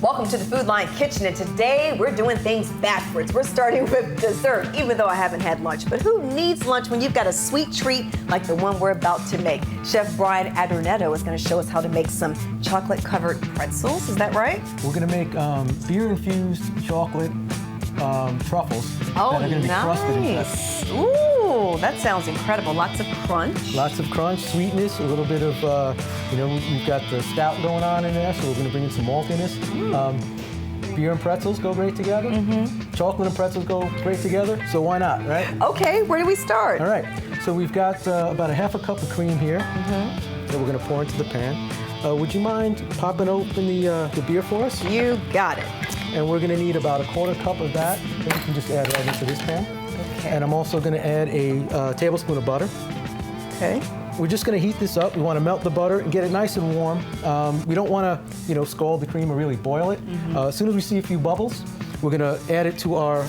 Welcome to the Food Line Kitchen, and today we're doing things backwards. We're starting with dessert, even though I haven't had lunch. But who needs lunch when you've got a sweet treat like the one we're about to make? Chef Brian Adornetto is going to show us how to make some chocolate-covered pretzels. Is that right? We're going to make beer-infused chocolate truffles that are going to be crusted in nice. Ooh, that sounds incredible. Lots of crunch. Lots of crunch, sweetness, a little bit of, we've got the stout going on in there, so we're going to bring in some maltiness. Beer and pretzels go great together. Chocolate and pretzels go great together, so why not, right? Okay, where do we start? All right, so we've got about a half a cup of cream here that we're going to pour into the pan. Would you mind popping open the beer for us? You got it. And we're going to need about a quarter cup of that you can just add right into this pan. Okay. And I'm also going to add a tablespoon of butter. Okay. We're just going to heat this up. We want to melt the butter and get it nice and warm. We don't want to, scald the cream or really boil it. As soon as we see a few bubbles, we're going to add it to our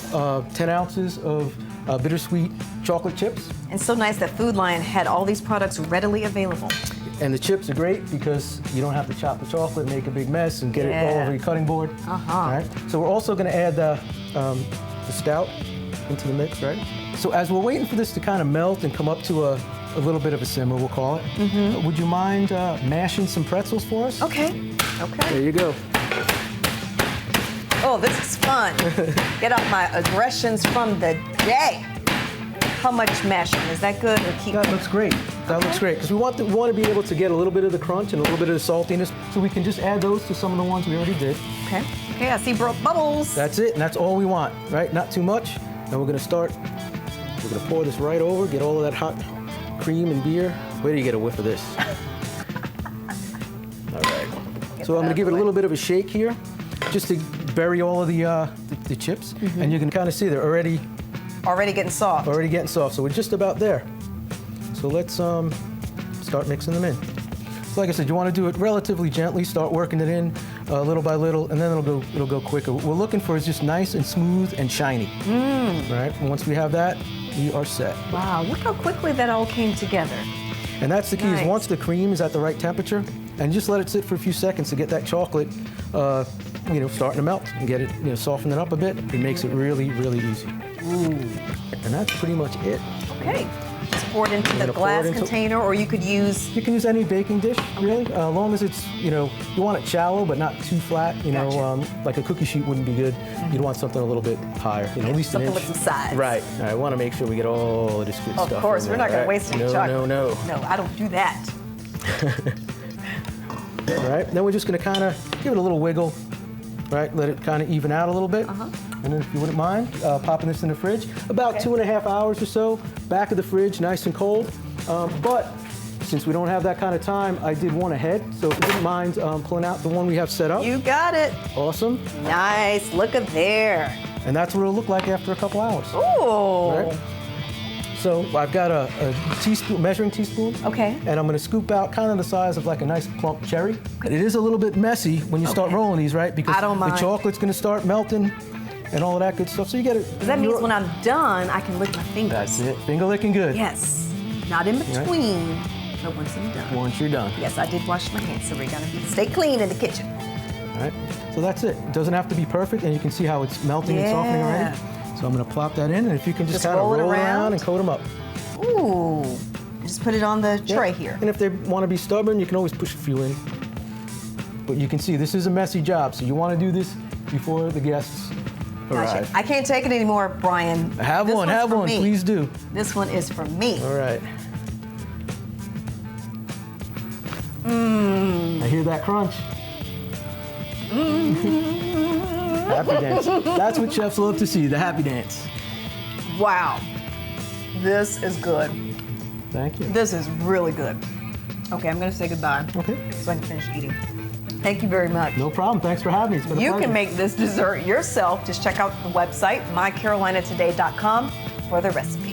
10 ounces of bittersweet chocolate chips. And so nice that Food Lion had all these products readily available. And the chips are great because you don't have to chop the chocolate, make a big mess, and get it all over your cutting board. All right. So we're also going to add the stout into the mix, right? So as we're waiting for this to kind of melt and come up to a little bit of a simmer, we'll call it, would you mind mashing some pretzels for us? Okay. Okay. There you go. Oh, this is fun. Get out my aggressions from the day. How much mashing? Is that good or keep? That looks great. That looks great because we want to be able to get a little bit of the crunch and a little bit of the saltiness, so we can just add those to some of the ones we already did. Okay. Okay, I see bubbles. That's it, and that's all we want, right? Not too much. And we're gonna start. We're gonna pour this right over, get all of that hot cream and beer. Wait till you get a whiff of this. All right. So I'm gonna give it a little bit of a shake here, just to bury all of the chips, and you can kind of see they're already getting soft. Already getting soft, so we're just about there. So let's start mixing them in. So like I said, you want to do it relatively gently, start working it in little by little, and then it'll go quicker. What we're looking for is just nice and smooth and shiny. Right? And once we have that, we are set. Wow, look how quickly that all came together. And that's the key, is once the cream is at the right temperature, and just let it sit for a few seconds to get that chocolate starting to melt and get it softening up a bit. It makes it really, really easy. And that's pretty much it. Okay. Just pour it into the glass container, or you could use... You can use any baking dish, really, as long as it's, you want it shallow but not too flat. Like a cookie sheet wouldn't be good. You'd want something a little bit higher, at least something an inch. with some size. Right. I want to make sure we get all of this good stuff. Of course, we're not going to waste any chocolate. No. No, I don't do that. All right. Then we're just going to kind of give it a little wiggle. Right, let it kind of even out a little bit. And then if you wouldn't mind, popping this in the fridge. About 2.5 hours or so, back of the fridge, nice and cold. But since we don't have that kind of time, I did one ahead. So if you wouldn't mind pulling out the one we have set up. You got it. Awesome. Nice, look at there. And that's what it'll look like after a couple hours. Ooh. Right? So I've got a teaspoon, measuring teaspoon. Okay. And I'm going to scoop out kind of the size of like a nice plump cherry. It is a little bit messy when you start rolling these, right? Because the chocolate's going to start melting and all of that good stuff. So you get it. That means when I'm done, I can lick my fingers. That's it. Finger licking good. Yes. Not in between, but once I'm done. Once you're done. Yes, I did wash my hands, so we got to stay clean in the kitchen. All right. So that's it. It doesn't have to be perfect, and you can see how it's melting and softening already. So I'm going to plop that in, and if you can just kind of roll it around and coat them up. Ooh. Just put it on the tray here. And if they want to be stubborn, you can always push a few in. But you can see this is a messy job, so you want to do this before the guests arrive. I can't take it anymore, Brian. Have one, please do. This one is for me. All right. I hear that crunch. Happy dance. That's what chefs love to see, the happy dance. Wow. This is good. Thank you. This is really good. Okay, I'm going to say goodbye. Okay. So I can finish eating. Thank you very much. No problem. Thanks for having me. It's been a pleasure. You can make this dessert yourself. Just check out the website, mycarolinatoday.com, for the recipe.